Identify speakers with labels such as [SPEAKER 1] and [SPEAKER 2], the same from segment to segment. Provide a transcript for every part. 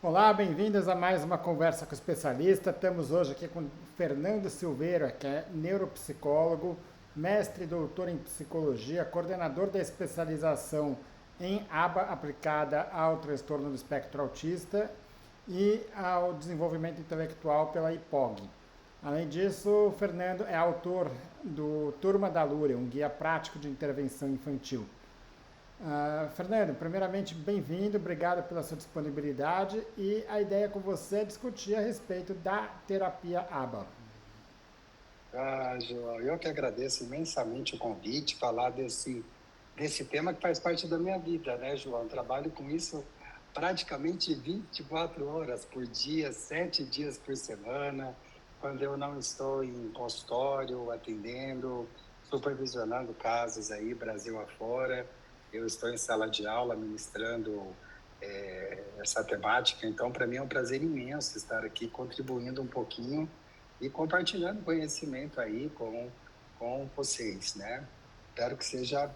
[SPEAKER 1] Olá, bem-vindos a mais uma conversa com o especialista. Estamos hoje aqui com Fernando Silveira, que é neuropsicólogo, mestre e doutor em psicologia, coordenador da especialização em aba aplicada ao transtorno do espectro autista e ao desenvolvimento intelectual pela IPOG. Além disso, o Fernando é autor do Turma da Lúria, um guia prático de intervenção infantil. Fernando, primeiramente, bem-vindo, obrigado pela sua disponibilidade e a ideia com você é discutir a respeito da terapia ABA.
[SPEAKER 2] João, eu que agradeço imensamente o convite, falar desse tema que faz parte da minha vida, né, João? Trabalho com isso praticamente 24 horas por dia, 7 dias por semana, quando eu não estou em consultório, atendendo, supervisionando casos aí, Brasil afora. Eu estou em sala de aula ministrando essa temática, então para mim é um prazer imenso estar aqui contribuindo um pouquinho e compartilhando conhecimento aí com vocês, né? Espero que seja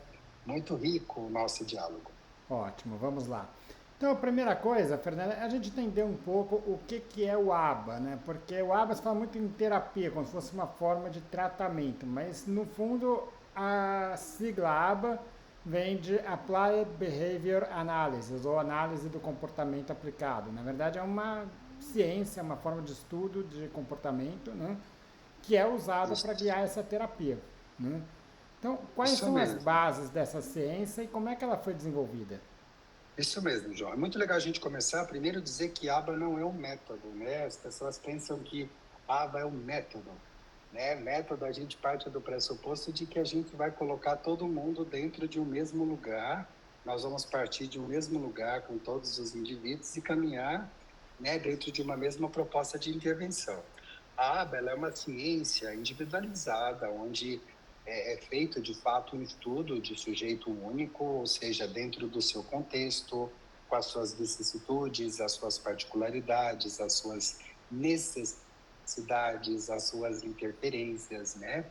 [SPEAKER 2] muito rico o nosso diálogo.
[SPEAKER 1] Ótimo, vamos lá. Então, a primeira coisa, Fernanda, é a gente entender um pouco o que é o ABA, né? Porque o ABA se fala muito em terapia, como se fosse uma forma de tratamento, mas no fundo a sigla ABA vem de Applied Behavior Analysis, ou análise do comportamento aplicado. Na verdade, é uma ciência, uma forma de estudo de comportamento, né? Que é usada para
[SPEAKER 2] Isso,
[SPEAKER 1] guiar essa terapia, né? Então, quais
[SPEAKER 2] isso
[SPEAKER 1] são as
[SPEAKER 2] mesmo.
[SPEAKER 1] bases dessa ciência e como é que ela foi desenvolvida?
[SPEAKER 2] Isso mesmo, João. É muito legal a gente começar primeiro dizer que ABA não é um método, né? As pessoas pensam que ABA é um método, né? Método, a gente parte do pressuposto de que a gente vai colocar todo mundo dentro de um mesmo lugar, nós vamos partir de um mesmo lugar com todos os indivíduos e caminhar, né, dentro de uma mesma proposta de intervenção. A ABA, ela é uma ciência individualizada, onde é feito de fato um estudo de sujeito único, ou seja, dentro do seu contexto, com as suas vicissitudes, as suas particularidades, as suas necessidades, as suas interferências, né?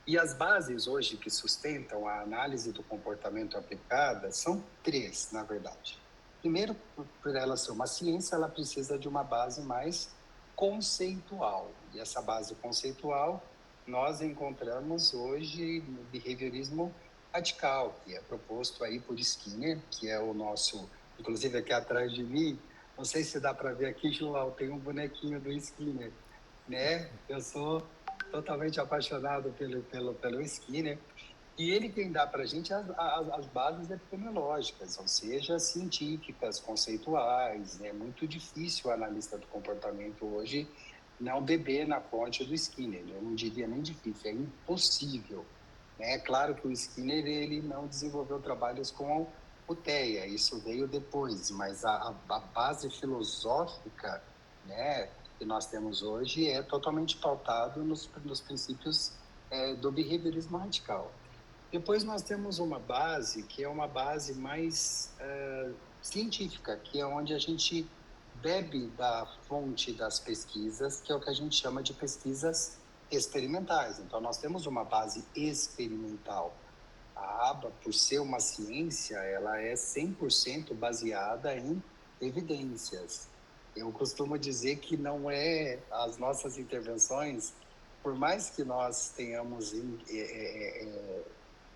[SPEAKER 2] E as bases hoje que sustentam a análise do comportamento aplicada são três, na verdade. Primeiro, por ela ser uma ciência, ela precisa de uma base mais conceitual. E essa base conceitual nós encontramos hoje no behaviorismo radical, que é proposto aí por Skinner, que é o nosso, inclusive aqui atrás de mim, não sei se dá para ver aqui, João, tem um bonequinho do Skinner, né? Eu sou totalmente apaixonado pelo Skinner, e ele quem dá para a gente as bases epidemiológicas, ou seja, científicas, conceituais. É muito difícil o analista do comportamento hoje não beber na fonte do Skinner. Eu não diria nem difícil, é impossível. É claro que o Skinner ele não desenvolveu trabalhos com o TEA, isso veio depois, mas a base filosófica, né, que nós temos hoje é totalmente pautado nos princípios do behaviorismo radical. Depois nós temos uma base que é uma base mais científica, que é onde a gente bebe da fonte das pesquisas, que é o que a gente chama de pesquisas experimentais. Então, nós temos uma base experimental. A aba, por ser uma ciência, ela é 100% baseada em evidências. Eu costumo dizer que não é as nossas intervenções, por mais que nós tenhamos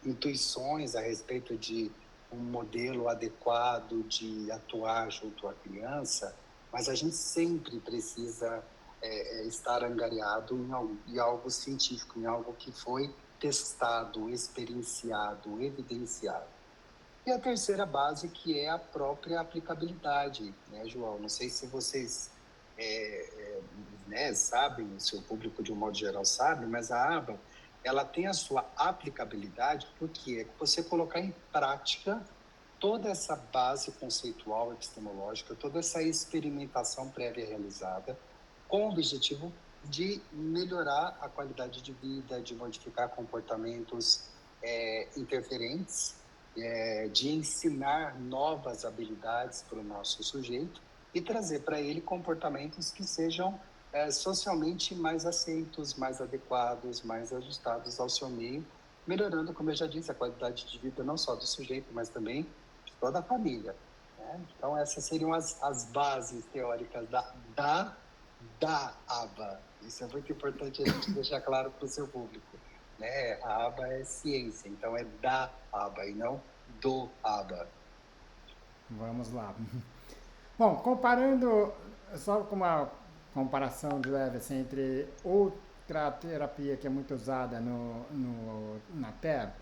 [SPEAKER 2] intuições a respeito de um modelo adequado de atuar junto à criança, mas a gente sempre precisa estar angariado em algo científico, em algo que foi testado, experienciado, evidenciado. E a terceira base, que é a própria aplicabilidade, né, João? Não sei se vocês né, sabem, o seu público de um modo geral sabe, mas a aba ela tem a sua aplicabilidade porque é você colocar em prática toda essa base conceitual epistemológica, toda essa experimentação prévia realizada, com o objetivo de melhorar a qualidade de vida, de modificar comportamentos interferentes, de ensinar novas habilidades para o nosso sujeito e trazer para ele comportamentos que sejam socialmente mais aceitos, mais adequados, mais ajustados ao seu meio, melhorando, como eu já disse, a qualidade de vida não só do sujeito, mas também de toda a família. né? Então, essas seriam as bases teóricas da aba. Isso é muito importante a gente deixar claro para o seu público, né? A aba é ciência, então é da aba e não do aba.
[SPEAKER 1] Vamos lá. Bom, comparando, só com uma comparação de leve assim, entre outra terapia que é muito usada na TEA,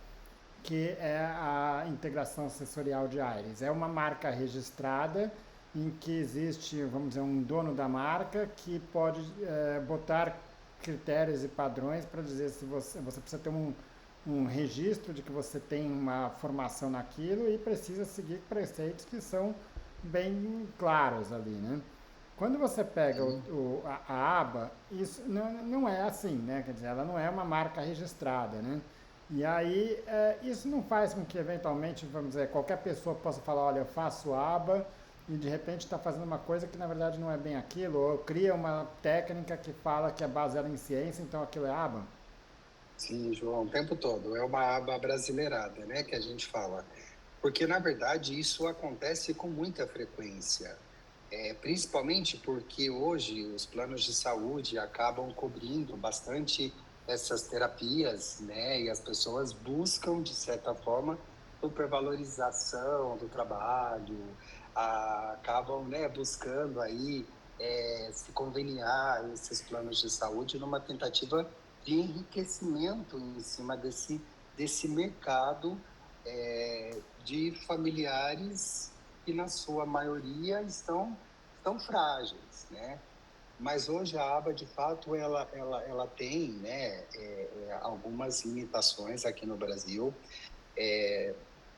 [SPEAKER 1] que é a integração sensorial de Aires. É uma marca registrada em que existe, vamos dizer, um dono da marca que pode botar critérios e padrões para dizer se você precisa ter um registro de que você tem uma formação naquilo e precisa seguir preceitos que são bem claros ali, né? Quando você pega a aba, isso não é assim, né? Quer dizer, ela não é uma marca registrada, né? E aí, isso não faz com que, eventualmente, vamos dizer, qualquer pessoa possa falar, olha, eu faço aba e de repente está fazendo uma coisa que na verdade não é bem aquilo, ou cria uma técnica que fala que é baseada em ciência, então aquilo é aba.
[SPEAKER 2] Sim, João, o tempo todo. É uma aba brasileirada, né, que a gente fala. Porque, na verdade, isso acontece com muita frequência. Principalmente porque hoje os planos de saúde acabam cobrindo bastante essas terapias, né? E as pessoas buscam, de certa forma, supervalorização do trabalho, acabam, né, buscando aí se conveniar esses planos de saúde numa tentativa de enriquecimento em cima desse mercado de familiares que, na sua maioria, estão frágeis, né? Mas hoje a aba, de fato, ela tem, né, algumas limitações aqui no Brasil.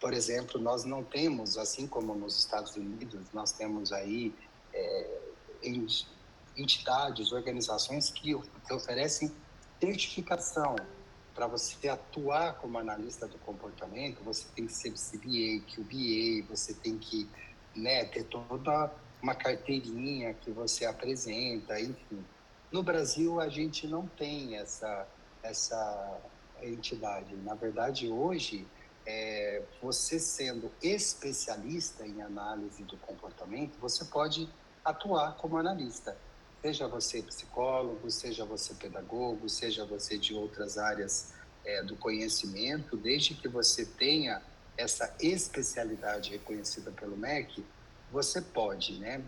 [SPEAKER 2] Por exemplo, nós não temos, assim como nos Estados Unidos, nós temos aí entidades, organizações que oferecem certificação. Para você atuar como analista do comportamento, você tem que ser CBA, QBA, você tem que, né, ter toda uma carteirinha que você apresenta, enfim. No Brasil, a gente não tem essa entidade. Na verdade, hoje, você sendo especialista em análise do comportamento, você pode atuar como analista. Seja você psicólogo, seja você pedagogo, seja você de outras áreas do conhecimento, desde que você tenha essa especialidade reconhecida pelo MEC, você pode, né?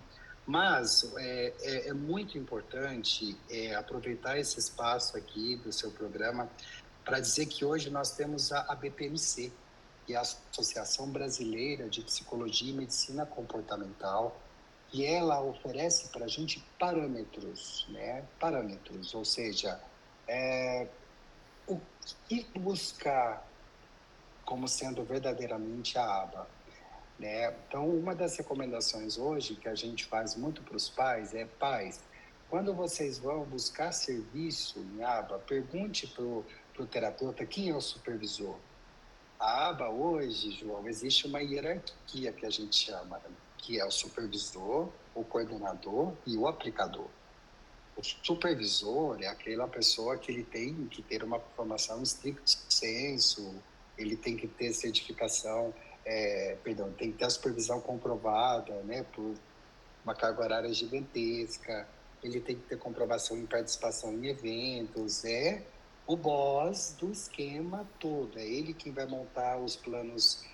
[SPEAKER 2] Mas é muito importante aproveitar esse espaço aqui do seu programa para dizer que hoje nós temos a BPMC, que é a Associação Brasileira de Psicologia e Medicina Comportamental, e ela oferece para a gente parâmetros, né? Parâmetros, ou seja, o que buscar como sendo verdadeiramente a aba, né? Então, uma das recomendações hoje que a gente faz muito para os pais é: pais, quando vocês vão buscar serviço em aba, pergunte para o terapeuta quem é o supervisor. A aba hoje, João, existe uma hierarquia que a gente chama, que é o supervisor, o coordenador e o aplicador. O supervisor é aquela pessoa que ele tem que ter uma formação stricto sensu, ele tem que ter certificação, tem que ter a supervisão comprovada, né, por uma carga horária gigantesca, ele tem que ter comprovação em participação em eventos, é o boss do esquema todo, é ele quem vai montar os planos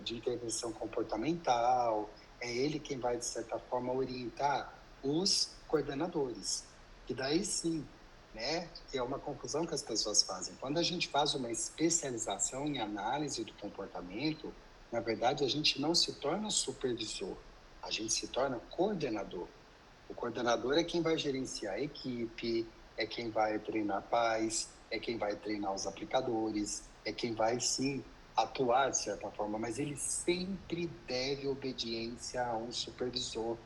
[SPEAKER 2] de intervenção comportamental, é ele quem vai, de certa forma, orientar os coordenadores. E daí sim, né, que é uma confusão que as pessoas fazem. Quando a gente faz uma especialização em análise do comportamento, na verdade, a gente não se torna supervisor, a gente se torna coordenador. O coordenador é quem vai gerenciar a equipe, é quem vai treinar pais, é quem vai treinar os aplicadores, é quem vai, sim, atuar de certa forma, mas ele sempre deve obediência a um supervisor,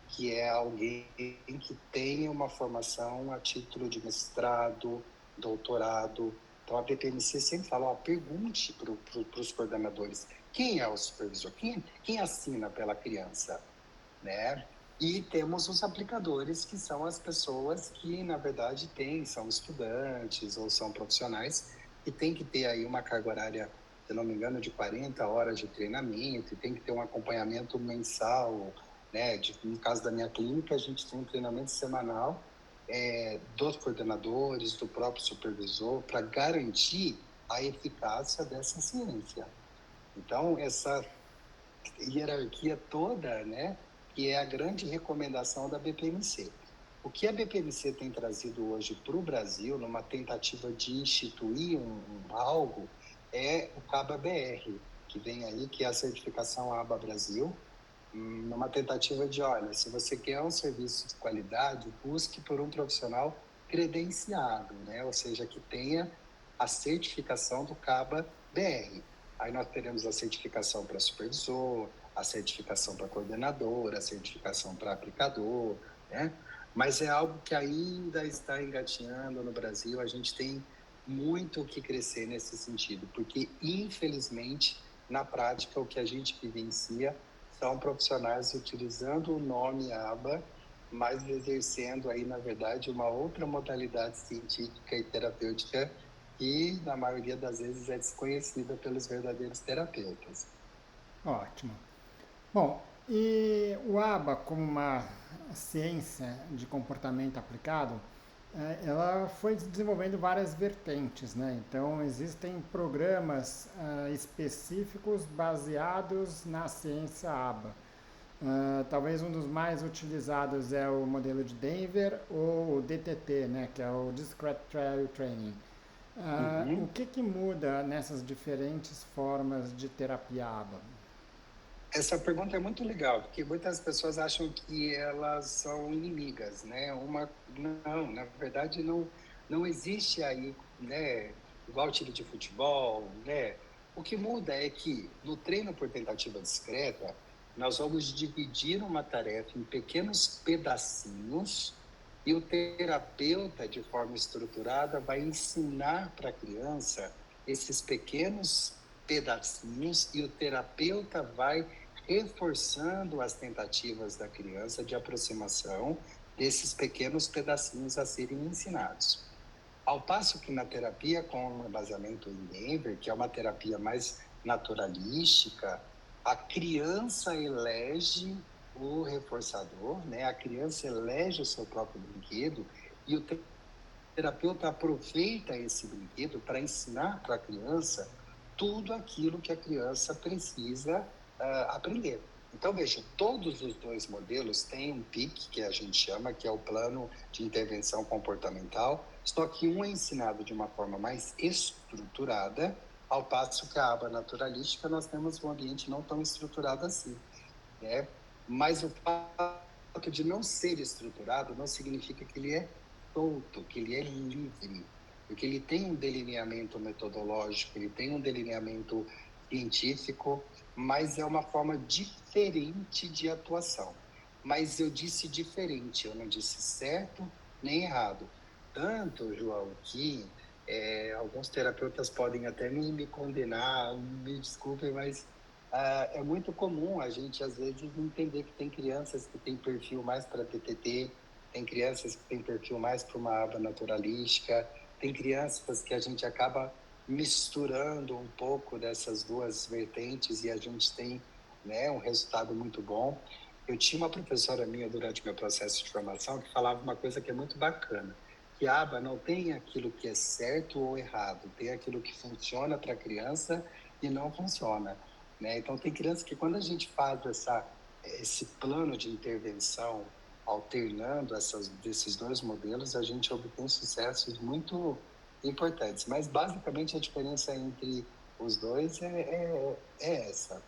[SPEAKER 2] que é alguém que tenha uma formação a título de mestrado, doutorado. Então, a BPMC sempre fala, pergunte para os coordenadores quem é o supervisor, quem assina pela criança, né? E temos os aplicadores, que são as pessoas que, na verdade, são estudantes ou são profissionais que têm que ter aí uma carga horária se não me engano, de 40 horas de treinamento, e tem que ter um acompanhamento mensal, né? No caso da minha clínica, a gente tem um treinamento semanal dos coordenadores, do próprio supervisor, para garantir a eficácia dessa ciência. Então, essa hierarquia toda, né, que é a grande recomendação da BPMC. O que a BPMC tem trazido hoje para o Brasil, numa tentativa de instituir algo, é o CABA-BR, que vem aí, que é a certificação ABA Brasil, numa tentativa de, olha, se você quer um serviço de qualidade, busque por um profissional credenciado, né? Ou seja, que tenha a certificação do CABA-BR. Aí nós teremos a certificação para supervisor, a certificação para coordenador, a certificação para aplicador, né? Mas é algo que ainda está engatinhando no Brasil. A gente tem muito o que crescer nesse sentido, porque, infelizmente, na prática, o que a gente vivencia são profissionais utilizando o nome ABA, mas exercendo aí, na verdade, uma outra modalidade científica e terapêutica que, na maioria das vezes, é desconhecida pelos verdadeiros terapeutas.
[SPEAKER 1] Ótimo. Bom, e o ABA, como uma ciência de comportamento aplicado, ela foi desenvolvendo várias vertentes, né? Então, existem programas específicos baseados na ciência ABA. Talvez um dos mais utilizados é o modelo de Denver ou o DTT, né? Que é o Discrete Trial Training. O que muda nessas diferentes formas de terapia ABA?
[SPEAKER 2] Essa pergunta é muito legal, porque muitas pessoas acham que elas são inimigas, né? Não, na verdade não existe aí, né? Igual time de futebol, né? O que muda é que no treino por tentativa discreta, nós vamos dividir uma tarefa em pequenos pedacinhos e o terapeuta, de forma estruturada, vai ensinar para a criança esses pequenos pedacinhos e o terapeuta vai reforçando as tentativas da criança de aproximação desses pequenos pedacinhos a serem ensinados. Ao passo que na terapia com embasamento em Denver, que é uma terapia mais naturalística, a criança elege o reforçador, né? A criança elege o seu próprio brinquedo e o terapeuta aproveita esse brinquedo para ensinar para a criança tudo aquilo que a criança precisa aprender. Então, veja, todos os dois modelos têm um PIC, que a gente chama, que é o plano de intervenção comportamental, só que um é ensinado de uma forma mais estruturada, ao passo que a aba naturalística nós temos um ambiente não tão estruturado assim, né? Mas o fato de não ser estruturado não significa que ele é solto, que ele é livre, porque ele tem um delineamento metodológico, ele tem um delineamento científico, mas é uma forma diferente de atuação. Mas eu disse diferente, eu não disse certo nem errado. Tanto, João, que alguns terapeutas podem até me condenar, me desculpem, mas é muito comum a gente, às vezes, entender que tem crianças que têm perfil mais para TTT, tem crianças que têm perfil mais para uma aba naturalística, tem crianças que a gente acaba misturando um pouco dessas duas vertentes e a gente tem, né, um resultado muito bom. Eu tinha uma professora minha durante meu processo de formação que falava uma coisa que é muito bacana, que a aba não tem aquilo que é certo ou errado, tem aquilo que funciona para a criança e não funciona, né? Então, tem crianças que quando a gente faz esse plano de intervenção alternando desses dois modelos, a gente obtém sucessos muito importantes. Mas, basicamente, a diferença entre os dois é essa.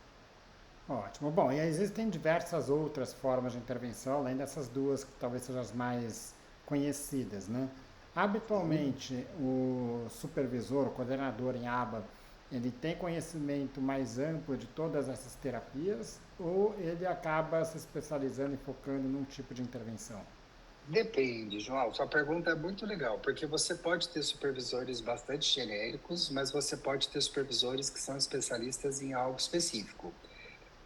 [SPEAKER 1] Ótimo. Bom, e existem diversas outras formas de intervenção, além dessas duas que talvez sejam as mais conhecidas, né? Habitualmente, o supervisor, o coordenador em aba, ele tem conhecimento mais amplo de todas essas terapias ou ele acaba se especializando e focando num tipo de intervenção?
[SPEAKER 2] Depende, João. Sua pergunta é muito legal, porque você pode ter supervisores bastante genéricos, mas você pode ter supervisores que são especialistas em algo específico.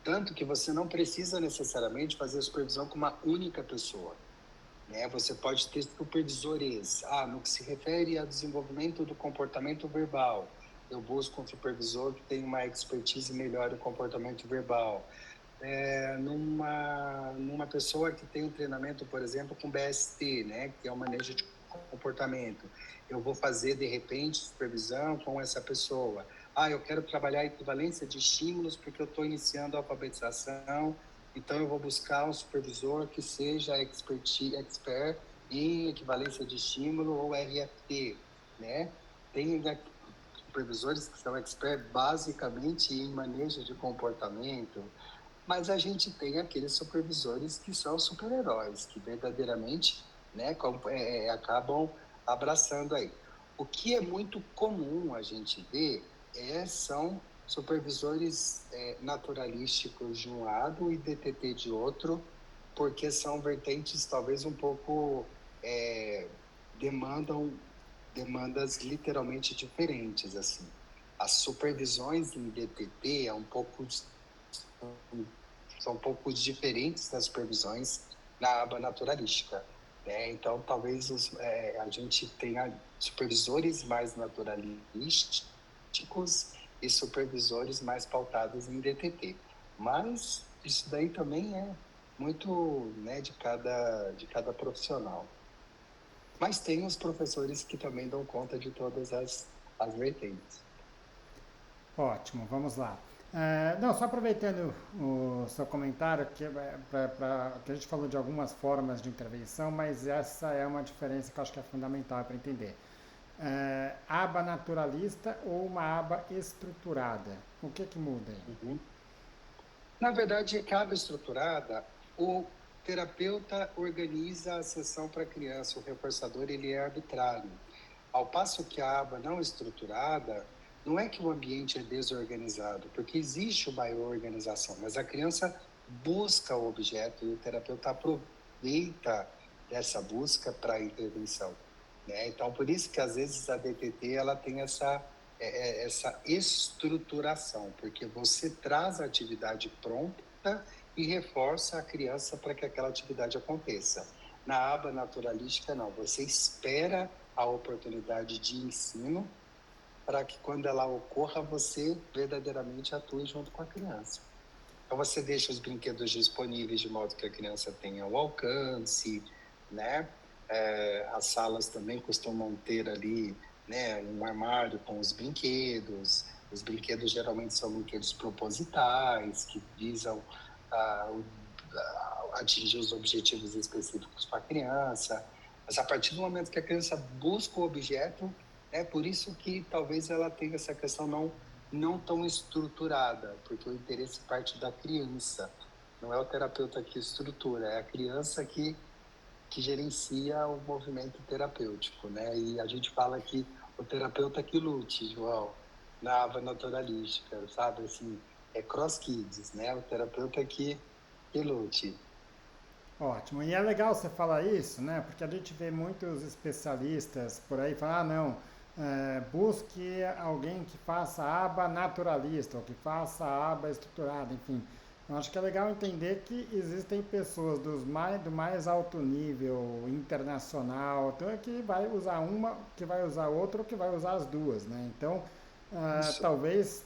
[SPEAKER 2] Tanto que você não precisa necessariamente fazer a supervisão com uma única pessoa, né? Você pode ter supervisores, no que se refere ao desenvolvimento do comportamento verbal. eu busco um supervisor que tenha uma expertise melhor em comportamento verbal. Numa pessoa que tem um treinamento, por exemplo, com BST, né, que é o manejo de comportamento, eu vou fazer, de repente, supervisão com essa pessoa. Eu quero trabalhar a equivalência de estímulos porque eu estou iniciando a alfabetização, então eu vou buscar um supervisor que seja expert em equivalência de estímulo ou RFT, né? Tem supervisores que são expert basicamente em manejo de comportamento, mas a gente tem aqueles supervisores que são super-heróis, que verdadeiramente, né, acabam abraçando aí. O que é muito comum a gente ver são supervisores naturalísticos de um lado e DTT de outro, porque são vertentes talvez um pouco demandas literalmente diferentes, assim. As supervisões em DTT são um pouco diferentes das supervisões na aba naturalística, né? Então, talvez a gente tenha supervisores mais naturalísticos e supervisores mais pautados em DTT. Mas isso daí também é muito, né, de cada profissional. Mas tem os professores que também dão conta de todas as vertentes.
[SPEAKER 1] Ótimo, vamos lá. Não, só aproveitando o seu comentário, que a gente falou de algumas formas de intervenção, mas essa é uma diferença que eu acho que é fundamental para entender. Aba naturalista ou uma aba estruturada? O que muda aí?
[SPEAKER 2] Uhum. Na verdade, a aba estruturada, o terapeuta organiza a sessão para a criança, o reforçador ele é arbitrário. Ao passo que a aba não estruturada, não é que o ambiente é desorganizado, porque existe uma organização, mas a criança busca o objeto e o terapeuta aproveita dessa busca para a intervenção, né? Então, por isso que às vezes a DTT ela tem essa estruturação, porque você traz a atividade pronta e reforça a criança para que aquela atividade aconteça. Na aba naturalística, não, você espera a oportunidade de ensino para que quando ela ocorra, você verdadeiramente atue junto com a criança. Então você deixa os brinquedos disponíveis de modo que a criança tenha o alcance, né? As salas também costumam ter ali, né, um armário com os brinquedos. Os brinquedos geralmente são brinquedos propositais, que visam atingir os objetivos específicos para a criança. Mas a partir do momento que a criança busca o objeto, é por isso que talvez ela tenha essa questão não tão estruturada, porque o interesse parte da criança. Não é o terapeuta que estrutura, é a criança que gerencia o movimento terapêutico, né? E a gente fala que o terapeuta que lute, João, na aba naturalística, sabe? Assim, é cross kids, né? O terapeuta que lute.
[SPEAKER 1] Ótimo. E é legal você falar isso, né? Porque a gente vê muitos especialistas por aí falar, não, busque alguém que faça aba naturalista ou que faça aba estruturada, enfim. Eu acho que é legal entender que existem pessoas do mais alto nível internacional, então é que vai usar uma, que vai usar outra ou que vai usar as duas, né? Então, talvez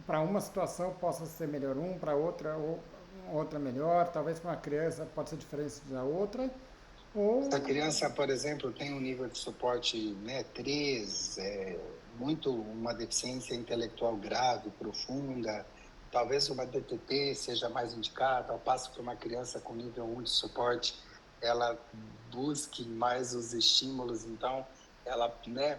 [SPEAKER 1] para uma situação possa ser melhor um, para outra melhor, talvez para uma criança pode ser diferente da outra, ou...
[SPEAKER 2] Se a criança, por exemplo, tem um nível de suporte, né, 3, uma deficiência intelectual grave, profunda, talvez uma DTT seja mais indicada, ao passo que uma criança com nível 1 de suporte, ela busque mais os estímulos, então ela, né,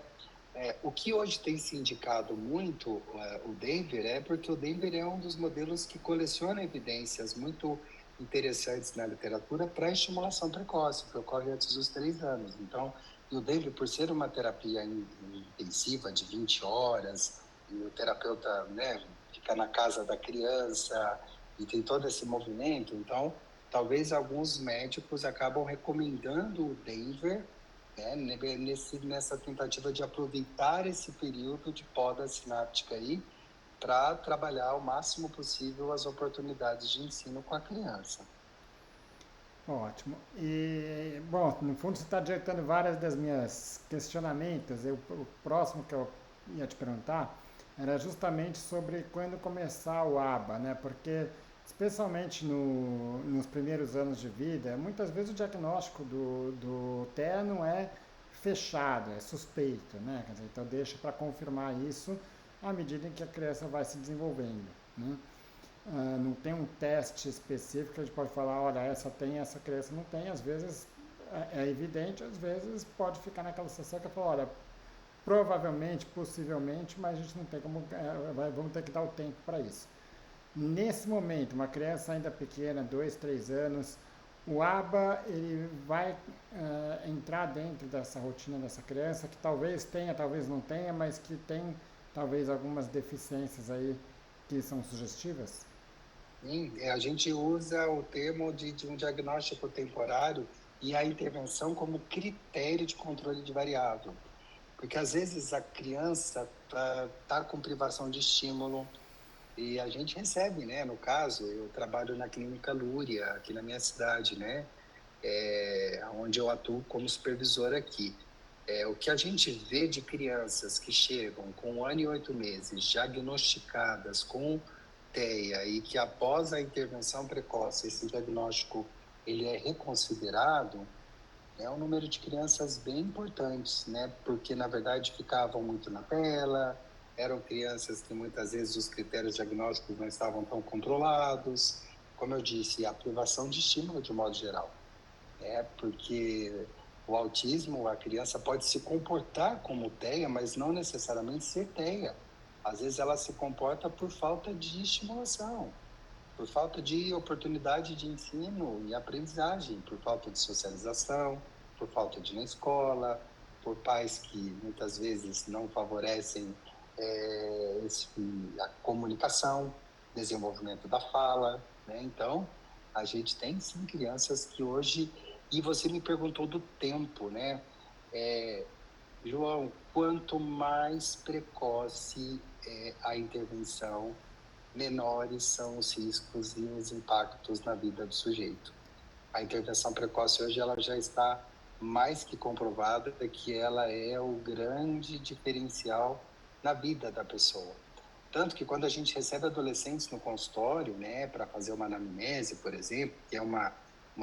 [SPEAKER 2] o que hoje tem se indicado muito, o Denver, é porque o Denver é um dos modelos que coleciona evidências muito interessantes na literatura para estimulação precoce, que ocorre antes dos 3 anos. Então, e o Denver, por ser uma terapia intensiva de 20 horas, e o terapeuta, né, fica na casa da criança e tem todo esse movimento, então, talvez alguns médicos acabam recomendando o Denver, né, nessa tentativa de aproveitar esse período de poda sináptica aí para trabalhar o máximo possível as oportunidades de ensino com a criança.
[SPEAKER 1] Ótimo. E, bom, no fundo você está adiantando várias das minhas questionamentos. O próximo que eu ia te perguntar era justamente sobre quando começar o ABA, né? Porque especialmente nos primeiros anos de vida, muitas vezes o diagnóstico do TEA não é fechado, é suspeito, né? Quer dizer, então deixa para confirmar isso à medida em que a criança vai se desenvolvendo, né? Não tem um teste específico que a gente pode falar, olha, essa tem, essa criança não tem. Às vezes é evidente, às vezes pode ficar naquela situação que fala, olha, provavelmente, possivelmente, mas a gente não tem como, vamos ter que dar o tempo para isso. Nesse momento, uma criança ainda pequena, 2, 3 anos, o ABA ele vai entrar dentro dessa rotina dessa criança, que talvez tenha, talvez não tenha, mas que tem talvez algumas deficiências aí que são sugestivas?
[SPEAKER 2] Sim, a gente usa o termo de um diagnóstico temporário e a intervenção como critério de controle de variável. Porque às vezes a criança tá com privação de estímulo e a gente recebe, né? No caso, eu trabalho na Clínica Lúria, aqui na minha cidade, né? Onde eu atuo como supervisor aqui. O que a gente vê de crianças que chegam com 1 ano e 8 meses, diagnosticadas com TEA e que após a intervenção precoce esse diagnóstico ele é reconsiderado, é um número de crianças bem importantes, né? Porque na verdade ficavam muito na tela, eram crianças que muitas vezes os critérios diagnósticos não estavam tão controlados, como eu disse, a privação de estímulo de modo geral, porque o autismo, a criança pode se comportar como TEA, mas não necessariamente ser TEA. Às vezes ela se comporta por falta de estimulação, por falta de oportunidade de ensino e aprendizagem, por falta de socialização, por falta de ir na escola, por pais que muitas vezes não favorecem a comunicação, desenvolvimento da fala, né? Então, a gente tem sim crianças que hoje... E você me perguntou do tempo, né? João, quanto mais precoce a intervenção, menores são os riscos e os impactos na vida do sujeito. A intervenção precoce hoje ela já está mais que comprovada que ela é o grande diferencial na vida da pessoa. Tanto que quando a gente recebe adolescentes no consultório, né, para fazer uma anamnese, por exemplo, que é uma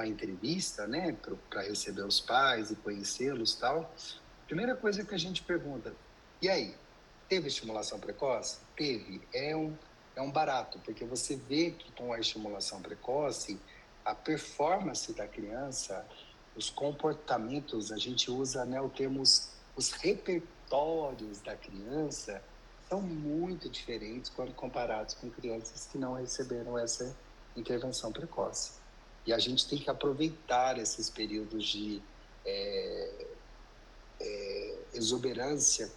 [SPEAKER 2] entrevista, né, para receber os pais e conhecê-los e tal, a primeira coisa que a gente pergunta, e aí, teve estimulação precoce? Teve. É um barato, porque você vê que com a estimulação precoce, a performance da criança, os comportamentos, a gente usa, né, o termo os repertórios da criança são muito diferentes quando comparados com crianças que não receberam essa intervenção precoce. E a gente tem que aproveitar esses períodos de exuberância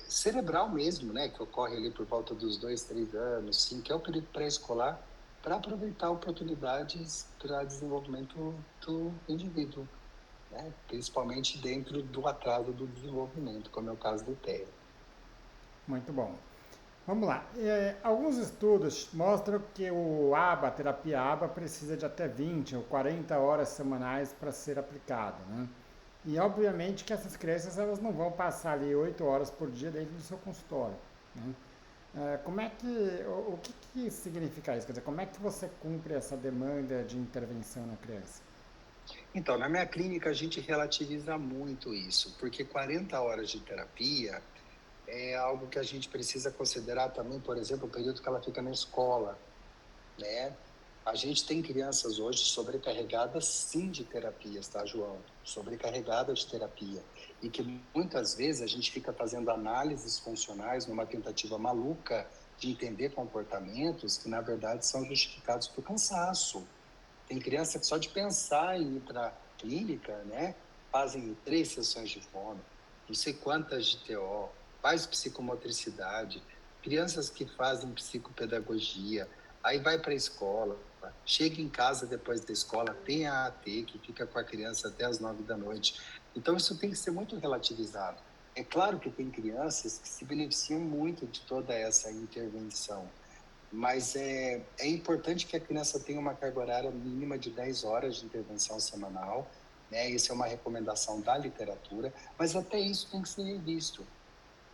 [SPEAKER 2] cerebral mesmo, né, que ocorre ali por volta dos 2, 3 anos, sim, que é o período pré-escolar, para aproveitar oportunidades para desenvolvimento do indivíduo, né, principalmente dentro do atraso do desenvolvimento, como é o caso do TEA.
[SPEAKER 1] Muito bom. Vamos lá. Alguns estudos mostram que o ABA, a terapia ABA, precisa de até 20 ou 40 horas semanais para ser aplicado, né? E obviamente que essas crianças elas não vão passar ali 8 horas por dia dentro do seu consultório, né? Como é que, o que significa isso? Quer dizer, como é que você cumpre essa demanda de intervenção na criança?
[SPEAKER 2] Então, na minha clínica a gente relativiza muito isso, porque 40 horas de terapia é algo que a gente precisa considerar também, por exemplo, o período que ela fica na escola, né? A gente tem crianças hoje sobrecarregadas sim de terapias, tá, João? Sobrecarregadas de terapia. E que muitas vezes a gente fica fazendo análises funcionais numa tentativa maluca de entender comportamentos que, na verdade, são justificados por cansaço. Tem criança que só de pensar em ir para a clínica, né, fazem 3 sessões de fono, não sei quantas de TO, faz psicomotricidade, crianças que fazem psicopedagogia, aí vai para a escola, chega em casa depois da escola, tem a AT que fica com a criança até as 9 da noite. Então isso tem que ser muito relativizado. É claro que tem crianças que se beneficiam muito de toda essa intervenção, mas é importante que a criança tenha uma carga horária mínima de 10 horas de intervenção semanal, né? Isso é uma recomendação da literatura, mas até isso tem que ser revisto.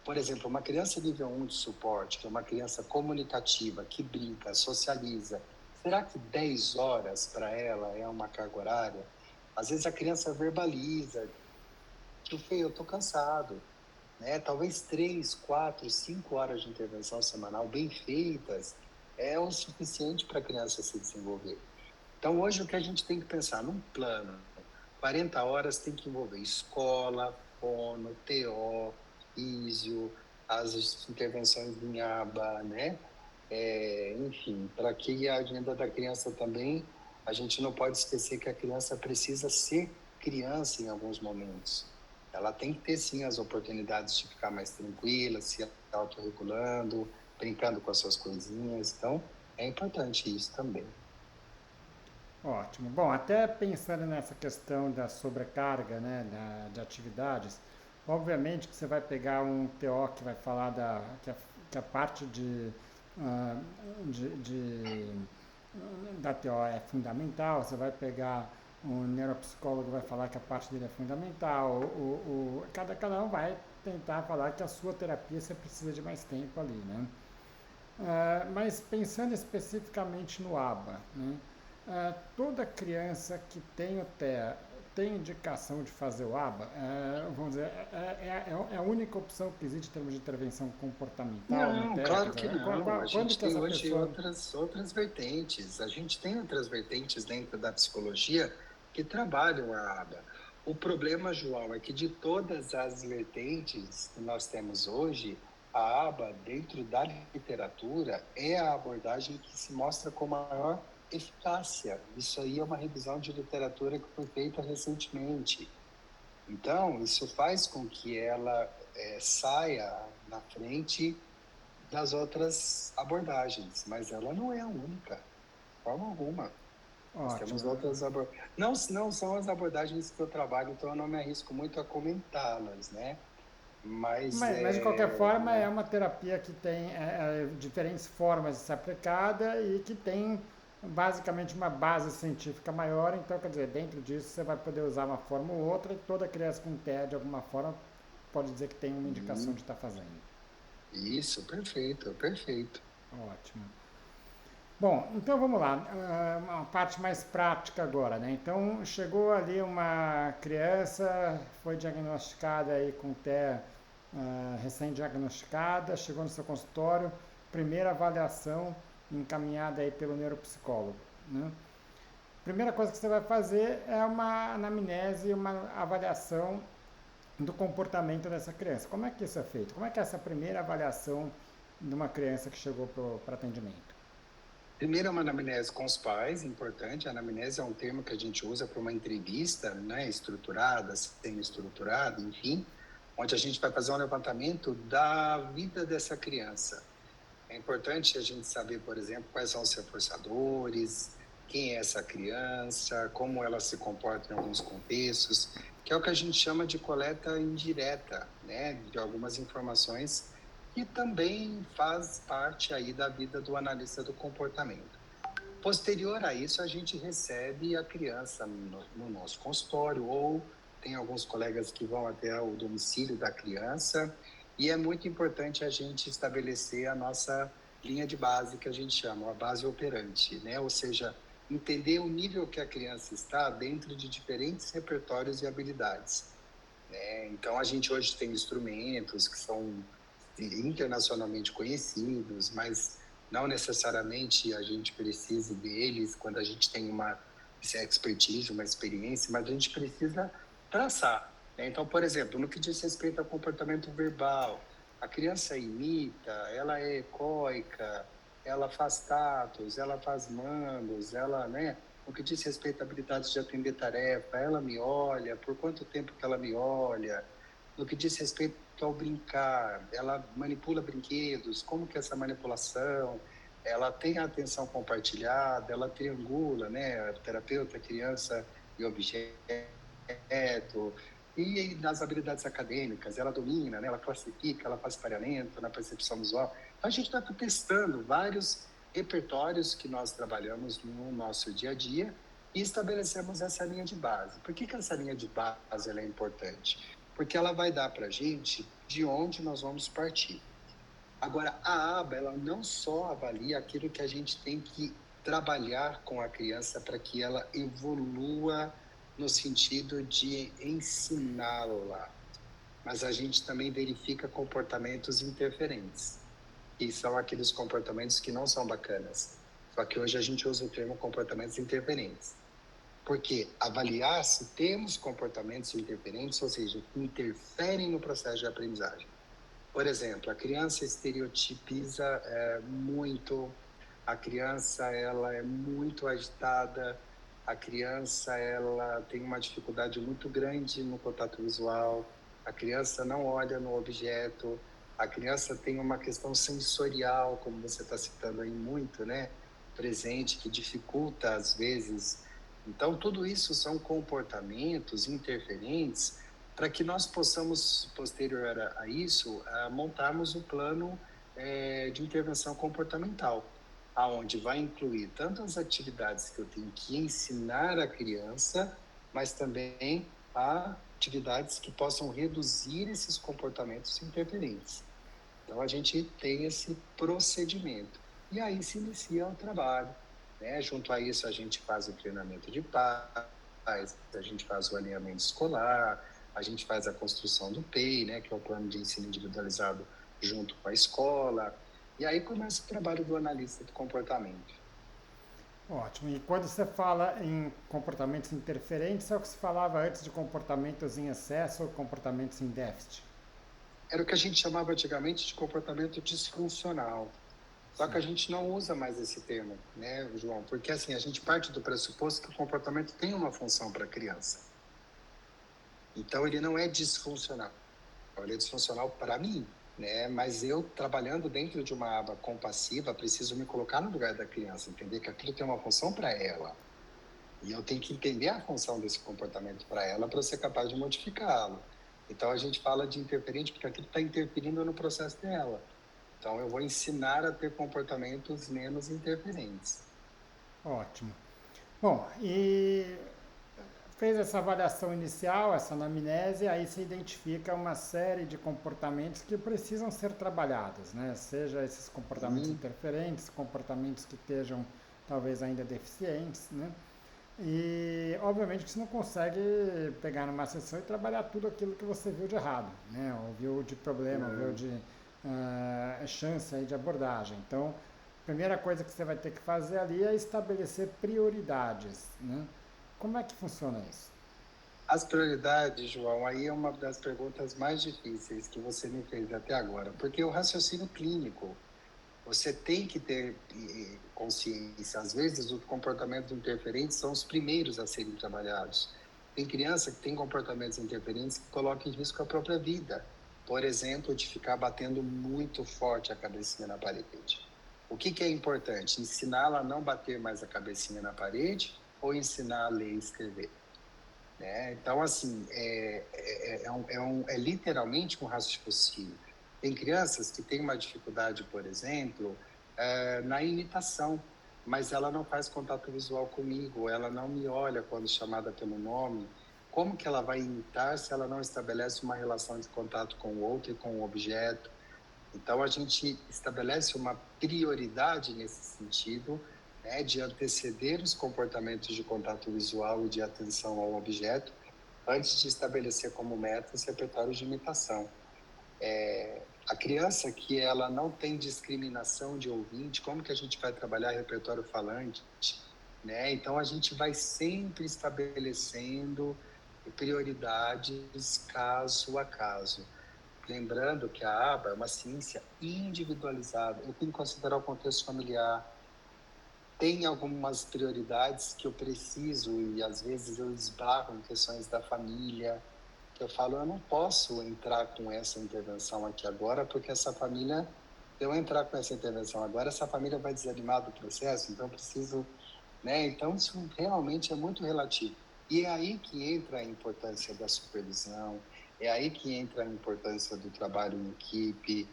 [SPEAKER 2] Por exemplo, uma criança nível 1 de suporte, que é uma criança comunicativa, que brinca, socializa, será que 10 horas para ela é uma carga horária? Às vezes a criança verbaliza, tio Fê, eu estou cansado, né? Talvez 3, 4, 5 horas de intervenção semanal bem feitas é o suficiente para a criança se desenvolver. Então, hoje, o que a gente tem que pensar num plano, 40 horas tem que envolver escola, fono, TO, físio, as intervenções em aba, né? Enfim, para que a agenda da criança também, a gente não pode esquecer que a criança precisa ser criança em alguns momentos. Ela tem que ter, sim, as oportunidades de ficar mais tranquila, se autorregulando, brincando com as suas coisinhas. Então, é importante isso também.
[SPEAKER 1] Ótimo. Bom, até pensando nessa questão da sobrecarga, né, de atividades, obviamente que você vai pegar um TO que vai falar que a parte ah, de da TO é fundamental, você vai pegar um neuropsicólogo que vai falar que a parte dele é fundamental, cada um vai tentar falar que a sua terapia você precisa de mais tempo ali, né? Mas pensando especificamente no ABA, né? Toda criança que tem o TEA tem indicação de fazer o ABA? Vamos dizer, é a única opção que existe em termos de intervenção comportamental no
[SPEAKER 2] Não,
[SPEAKER 1] TEA? Quer
[SPEAKER 2] claro que
[SPEAKER 1] dizer,
[SPEAKER 2] não. A
[SPEAKER 1] quando
[SPEAKER 2] gente
[SPEAKER 1] que
[SPEAKER 2] tem
[SPEAKER 1] essa
[SPEAKER 2] hoje
[SPEAKER 1] pessoa...
[SPEAKER 2] outras vertentes. A gente tem outras vertentes dentro da psicologia que trabalham a aba. O problema, João, é que de todas as vertentes que nós temos hoje, a aba, dentro da literatura, é a abordagem que se mostra com maior eficácia. Isso aí é uma revisão de literatura que foi feita recentemente. Então, isso faz com que ela saia na frente das outras abordagens, mas ela não é a única, de forma alguma. Nós temos
[SPEAKER 1] Ótimo.
[SPEAKER 2] outras abordagens. Não são as abordagens que eu trabalho, então eu não me arrisco muito a comentá-las, né? Mas
[SPEAKER 1] Mas de qualquer forma é uma terapia que tem diferentes formas de ser aplicada e que tem basicamente uma base científica maior, então quer dizer, dentro disso você vai poder usar uma forma ou outra e toda criança com TEA de alguma forma pode dizer que tem uma indicação de estar fazendo.
[SPEAKER 2] isso, perfeito, perfeito.
[SPEAKER 1] Ótimo. Bom, então vamos lá, uma parte mais prática agora, né? Então chegou ali uma criança, foi diagnosticada aí com TEA, recém-diagnosticada, chegou no seu consultório, primeira avaliação encaminhada aí pelo neuropsicólogo, né? Primeira coisa que você vai fazer é uma anamnese, uma avaliação do comportamento dessa criança. Como é que isso é feito? Como é que é essa primeira avaliação de uma criança que chegou para atendimento?
[SPEAKER 2] Primeiro é uma anamnese com os pais, importante. A anamnese é um termo que a gente usa para uma entrevista, né, estruturada, semi-estruturada, enfim, onde a gente vai fazer um levantamento da vida dessa criança. É importante a gente saber, por exemplo, quais são os reforçadores, quem é essa criança, como ela se comporta em alguns contextos, que é o que a gente chama de coleta indireta, né, de algumas informações que também faz parte aí da vida do analista do comportamento. Posterior a isso, a gente recebe a criança no nosso consultório ou tem alguns colegas que vão até o domicílio da criança e é muito importante a gente estabelecer a nossa linha de base, que a gente chama a base operante, né? Ou seja, entender o nível que a criança está dentro de diferentes repertórios e habilidades. Então, a gente hoje tem instrumentos que são internacionalmente conhecidos, mas não necessariamente a gente precise deles quando a gente tem uma expertise, uma experiência, mas a gente precisa traçar. Então, por exemplo, no que diz respeito ao comportamento verbal, a criança imita, ela é ecoica, ela faz tatos, ela faz mandos, ela, né? No que diz respeito a habilidades de atender tarefa, ela me olha, por quanto tempo que ela me olha, no que diz respeito ao brincar, ela manipula brinquedos, como que é essa manipulação, ela tem a atenção compartilhada, ela triangula, né, terapeuta, criança e objeto, e nas habilidades acadêmicas, ela domina, né, ela classifica, ela faz pareamento na percepção visual. Então, a gente está testando vários repertórios que nós trabalhamos no nosso dia a dia e estabelecemos essa linha de base. Por que essa linha de base ela é importante? Porque ela vai dar para a gente de onde nós vamos partir. Agora, a aba, ela não só avalia aquilo que a gente tem que trabalhar com a criança para que ela evolua no sentido de ensiná-la, mas a gente também verifica comportamentos interferentes, que são aqueles comportamentos que não são bacanas. Só que hoje a gente usa o termo comportamentos interferentes. Porque avaliar se temos comportamentos interferentes, ou seja, que interferem no processo de aprendizagem. Por exemplo, a criança estereotipiza muito, a criança ela é muito agitada, a criança ela tem uma dificuldade muito grande no contato visual, a criança não olha no objeto, a criança tem uma questão sensorial, como você está citando aí muito, né? Presente, que dificulta às vezes. Então, tudo isso são comportamentos interferentes para que nós possamos, posterior a isso, montarmos o plano de intervenção comportamental, aonde vai incluir tanto as atividades que eu tenho que ensinar a criança, mas também atividades que possam reduzir esses comportamentos interferentes. Então, a gente tem esse procedimento. E aí se inicia o trabalho. Né? Junto a isso, a gente faz o treinamento de pais, a gente faz o alinhamento escolar, a gente faz a construção do PEI, né? Que é o Plano de Ensino Individualizado junto com a escola. E aí começa o trabalho do analista do comportamento.
[SPEAKER 1] Ótimo. E quando você fala em comportamentos interferentes, é o que se falava antes de comportamentos em excesso ou comportamentos em déficit?
[SPEAKER 2] Era o que a gente chamava antigamente de comportamento disfuncional. Só que a gente não usa mais esse termo, né, João? Porque assim, a gente parte do pressuposto que o comportamento tem uma função para a criança. Então ele não é disfuncional. Ele é disfuncional para mim, né? Mas eu, trabalhando dentro de uma aba compassiva, preciso me colocar no lugar da criança, entender que aquilo tem uma função para ela. E eu tenho que entender a função desse comportamento para ela para ser capaz de modificá-lo. Então a gente fala de interferente porque aquilo está interferindo no processo dela. Então eu vou ensinar a ter comportamentos menos interferentes.
[SPEAKER 1] Ótimo. Bom, e fez essa avaliação inicial, essa anamnese, aí se identifica uma série de comportamentos que precisam ser trabalhados, né? Seja esses comportamentos interferentes, comportamentos que estejam talvez ainda deficientes, né? E obviamente que você não consegue pegar numa sessão e trabalhar tudo aquilo que você viu de errado, né? Ou viu de problema, viu de chance aí de abordagem. Então, a primeira coisa que você vai ter que fazer ali é estabelecer prioridades, né? Como é que funciona isso?
[SPEAKER 2] As prioridades, João, aí é uma das perguntas mais difíceis que você me fez até agora, porque o raciocínio clínico, você tem que ter consciência. Às vezes, os comportamentos interferentes são os primeiros a serem trabalhados. Tem criança que tem comportamentos interferentes que colocam em risco a própria vida. Por exemplo, de ficar batendo muito forte a cabecinha na parede. O que é importante? Ensiná-la a não bater mais a cabecinha na parede ou ensinar a ler e escrever? Né? Então, assim, é literalmente um raciocínio. Tem crianças que têm uma dificuldade, por exemplo, na imitação, mas ela não faz contato visual comigo, ela não me olha quando chamada pelo nome. Como que ela vai imitar se ela não estabelece uma relação de contato com o outro e com o objeto? Então, a gente estabelece uma prioridade nesse sentido, né, de anteceder os comportamentos de contato visual e de atenção ao objeto, antes de estabelecer como meta os repertórios de imitação. A criança que ela não tem discriminação de ouvinte, como que a gente vai trabalhar repertório falante? Né? Então, a gente vai sempre estabelecendo prioridades caso a caso. Lembrando que a aba é uma ciência individualizada. Eu tenho que considerar o contexto familiar. Tem algumas prioridades que eu preciso e às vezes eu esbarro em questões da família, que eu falo, eu não posso entrar com essa intervenção aqui agora, porque essa família, se eu entrar com essa intervenção agora, essa família vai desanimar do processo, então eu preciso, né? Então isso realmente é muito relativo. E é aí que entra a importância da supervisão, é aí que entra a importância do trabalho em equipe,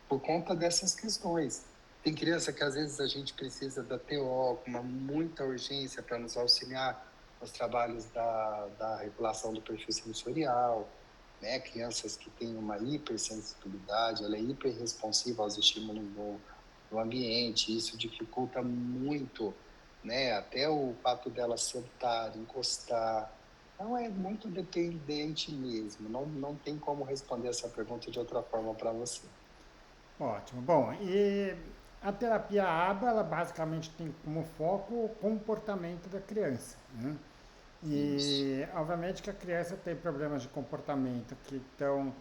[SPEAKER 2] por conta dessas questões. Tem criança que às vezes a gente precisa da TO com muita urgência para nos auxiliar nos trabalhos da regulação do perfil sensorial, né? Crianças que têm uma hipersensibilidade, ela é hiperresponsiva aos estímulos do ambiente, isso dificulta muito, né? Até o fato dela sentar, encostar. Então, é muito dependente mesmo. Não tem como responder essa pergunta de outra forma para você.
[SPEAKER 1] Ótimo. Bom, e a terapia ABA, ela basicamente tem como foco o comportamento da criança, né?
[SPEAKER 2] Isso.
[SPEAKER 1] E obviamente que a criança tem problemas de comportamento que estão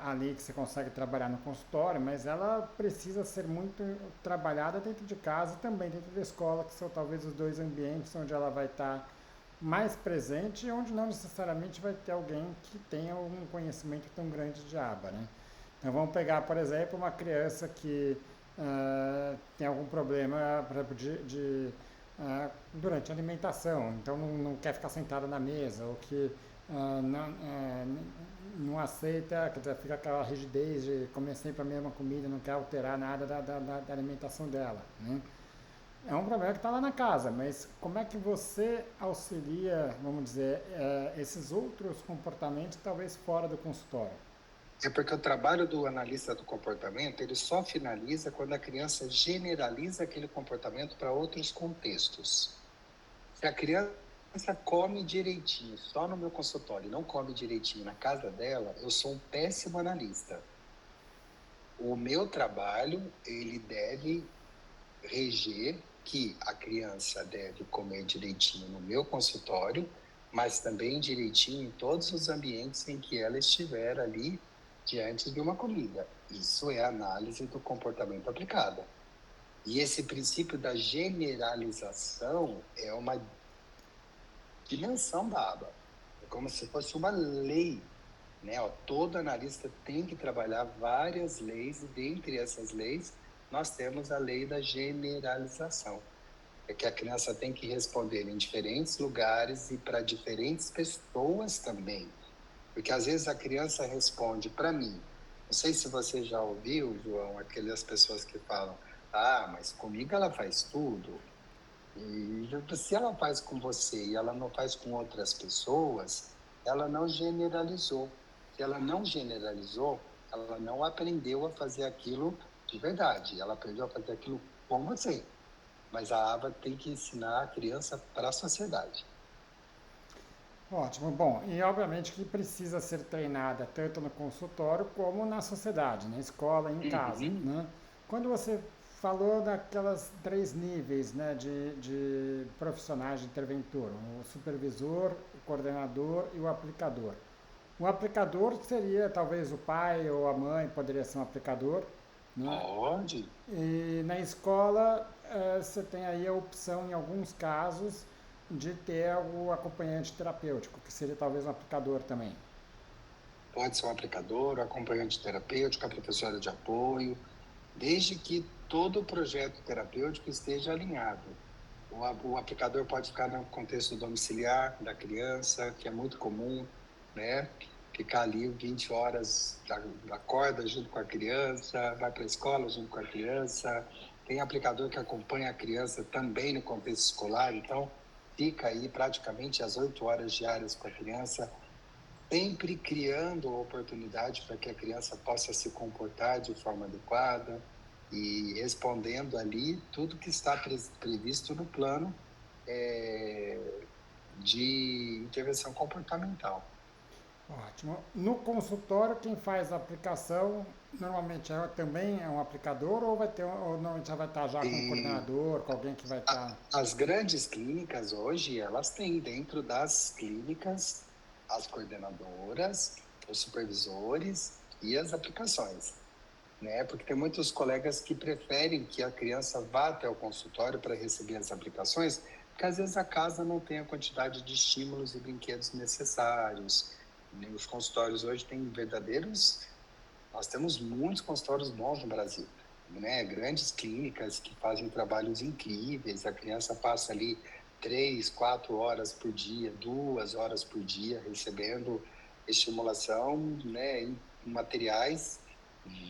[SPEAKER 1] ali que você consegue trabalhar no consultório, mas ela precisa ser muito trabalhada dentro de casa e também dentro da escola, que são talvez os dois ambientes onde ela vai estar mais presente e onde não necessariamente vai ter alguém que tenha um conhecimento tão grande de aba, né? Então vamos pegar, por exemplo, uma criança que tem algum problema, por exemplo, durante a alimentação, então não quer ficar sentada na mesa, ou que não aceita, quer dizer, fica aquela rigidez de comer sempre a mesma comida, não quer alterar nada da alimentação dela, né? É um problema que está lá na casa, mas como é que você auxilia, vamos dizer, esses outros comportamentos, talvez fora do consultório?
[SPEAKER 2] É porque o trabalho do analista do comportamento, ele só finaliza quando a criança generaliza aquele comportamento para outros contextos. Se a criança come direitinho só no meu consultório e não come direitinho na casa dela, eu sou um péssimo analista. O meu trabalho, ele deve reger que a criança deve comer direitinho no meu consultório, mas também direitinho em todos os ambientes em que ela estiver ali diante de uma comida. Isso é análise do comportamento aplicada. E esse princípio da generalização é uma dimensão da aba. É como se fosse uma lei, né? Todo analista tem que trabalhar várias leis e dentre essas leis nós temos a lei da generalização. É que a criança tem que responder em diferentes lugares e para diferentes pessoas também. Porque às vezes a criança responde para mim. Não sei se você já ouviu, João, aquelas pessoas que falam: ah, mas comigo ela faz tudo. E se ela faz com você e ela não faz com outras pessoas, ela não generalizou. Se ela não generalizou, ela não aprendeu a fazer aquilo de verdade. Ela aprendeu a fazer aquilo com você. Mas a aba tem que ensinar a criança para a sociedade.
[SPEAKER 1] Ótimo. Bom, e obviamente que precisa ser treinada tanto no consultório como na sociedade, na escola e em casa,
[SPEAKER 2] Uhum.
[SPEAKER 1] né? Quando você falou daquelas três níveis, né, de profissionais de interventor, o supervisor, o coordenador e o aplicador. O aplicador seria talvez o pai ou a mãe, poderia ser um aplicador, né?
[SPEAKER 2] Pode.
[SPEAKER 1] E na escola, você tem aí a opção, em alguns casos, de ter o acompanhante terapêutico, que seria talvez um aplicador também.
[SPEAKER 2] Pode ser um aplicador, um acompanhante terapêutico, a professora de apoio, desde que todo o projeto terapêutico esteja alinhado. O aplicador pode ficar no contexto domiciliar da criança, que é muito comum, né? Ficar ali 20 horas, acorda junto com a criança, vai para a escola junto com a criança. Tem aplicador que acompanha a criança também no contexto escolar, então fica aí praticamente as 8 horas diárias com a criança, sempre criando oportunidade para que a criança possa se comportar de forma adequada e respondendo ali tudo que está previsto no plano de intervenção comportamental.
[SPEAKER 1] Ótimo. No consultório, quem faz a aplicação normalmente também é um aplicador ou vai ter, ou normalmente já vai estar já com um
[SPEAKER 2] E
[SPEAKER 1] coordenador, com alguém que vai estar.
[SPEAKER 2] as grandes clínicas hoje, elas têm dentro das clínicas as coordenadoras, os supervisores e as aplicações, né? Porque tem muitos colegas que preferem que a criança vá até o consultório para receber as aplicações, porque às vezes a casa não tem a quantidade de estímulos e brinquedos necessários. Os consultórios hoje têm verdadeiros. Nós temos muitos consultórios bons no Brasil, né? Grandes clínicas que fazem trabalhos incríveis. A criança passa ali 3, 4 horas por dia, 2 horas por dia, recebendo estimulação, né? Em materiais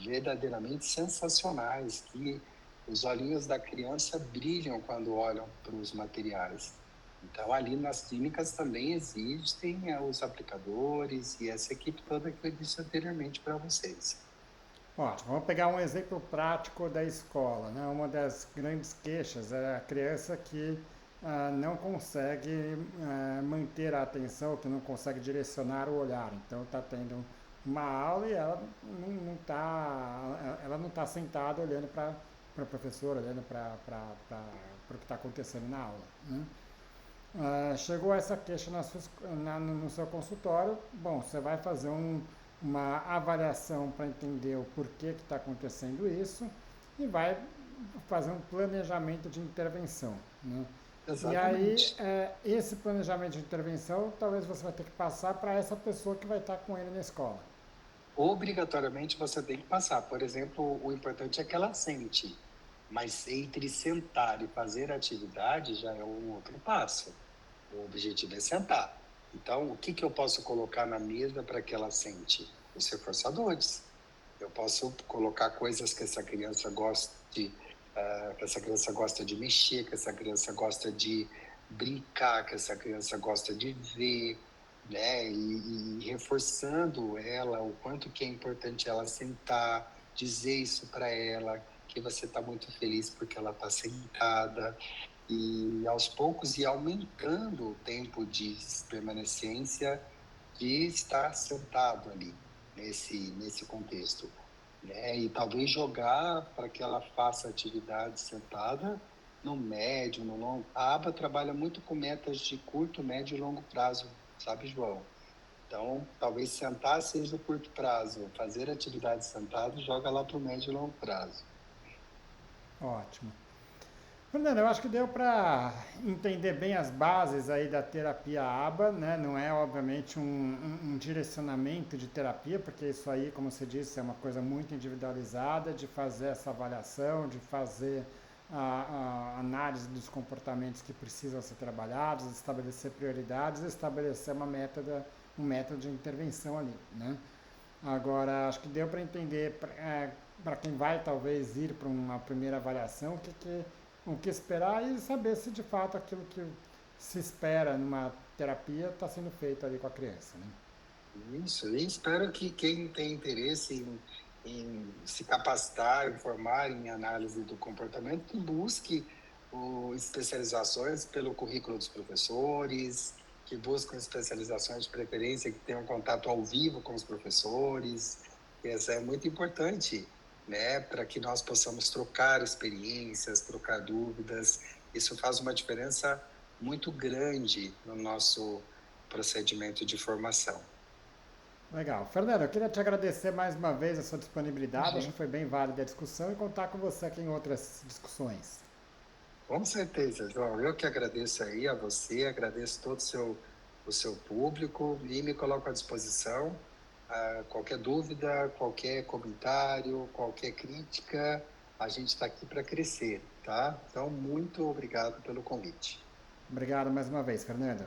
[SPEAKER 2] verdadeiramente sensacionais, que os olhinhos da criança brilham quando olham para os materiais. Então, ali nas clínicas também existem os aplicadores e essa equipe toda que eu disse anteriormente para vocês.
[SPEAKER 1] Ótimo, vamos pegar um exemplo prático da escola, né? Uma das grandes queixas é a criança que não consegue manter a atenção, que não consegue direcionar o olhar. Então está tendo uma aula e ela não está sentada olhando para o professor, olhando para o que está acontecendo na aula, né? Chegou essa queixa no seu consultório, bom, você vai fazer uma avaliação para entender o porquê que está acontecendo isso e vai fazer um planejamento de intervenção, né? E aí,
[SPEAKER 2] Exatamente.
[SPEAKER 1] esse planejamento de intervenção, talvez você vai ter que passar para essa pessoa que vai estar com ele na escola.
[SPEAKER 2] Obrigatoriamente você tem que passar. Por exemplo, o importante é que ela sente, mas entre sentar e fazer a atividade já é um outro passo. O objetivo é sentar. Então, o que eu posso colocar na mesa para que ela sente? Os reforçadores. Eu posso colocar coisas que essa criança que essa criança gosta de mexer, que essa criança gosta de brincar, que essa criança gosta de ver, né? E reforçando ela o quanto que é importante ela sentar, dizer isso para ela, que você está muito feliz porque ela está sentada, e aos poucos ir aumentando o tempo de permanência de estar sentado ali nesse contexto, né? E talvez jogar para que ela faça atividade sentada no médio, no longo. A aba trabalha muito com metas de curto, médio e longo prazo, sabe, João? Então, talvez sentar seja o curto prazo, fazer atividade sentado joga lá para o médio e longo prazo.
[SPEAKER 1] Ótimo. Fernando, eu acho que deu para entender bem as bases aí da terapia ABA, né? Não é, obviamente, um direcionamento de terapia, porque isso aí, como você disse, é uma coisa muito individualizada de fazer essa avaliação, de fazer a análise dos comportamentos que precisam ser trabalhados, estabelecer prioridades, estabelecer um método de intervenção ali, né? Agora, acho que deu para entender para quem vai talvez ir para uma primeira avaliação o que esperar e saber se de fato aquilo que se espera numa terapia está sendo feito ali com a criança, né?
[SPEAKER 2] Isso, e espero que quem tem interesse em se capacitar, em formar em análise do comportamento, que busque especializações pelo currículo dos professores, que busquem especializações de preferência que tenham contato ao vivo com os professores. Isso é muito importante, né, para que nós possamos trocar experiências, trocar dúvidas. Isso faz uma diferença muito grande no nosso procedimento de formação.
[SPEAKER 1] Legal. Fernando, eu queria te agradecer mais uma vez a sua disponibilidade, acho
[SPEAKER 2] Imagina.
[SPEAKER 1] que foi bem válida a discussão e contar com você aqui em outras discussões.
[SPEAKER 2] Com certeza, João. Eu que agradeço aí a você, agradeço todo o seu público e me coloco à disposição. Qualquer dúvida, qualquer comentário, qualquer crítica, a gente está aqui para crescer, tá? Então, muito obrigado pelo convite.
[SPEAKER 1] Obrigado mais uma vez, Fernando.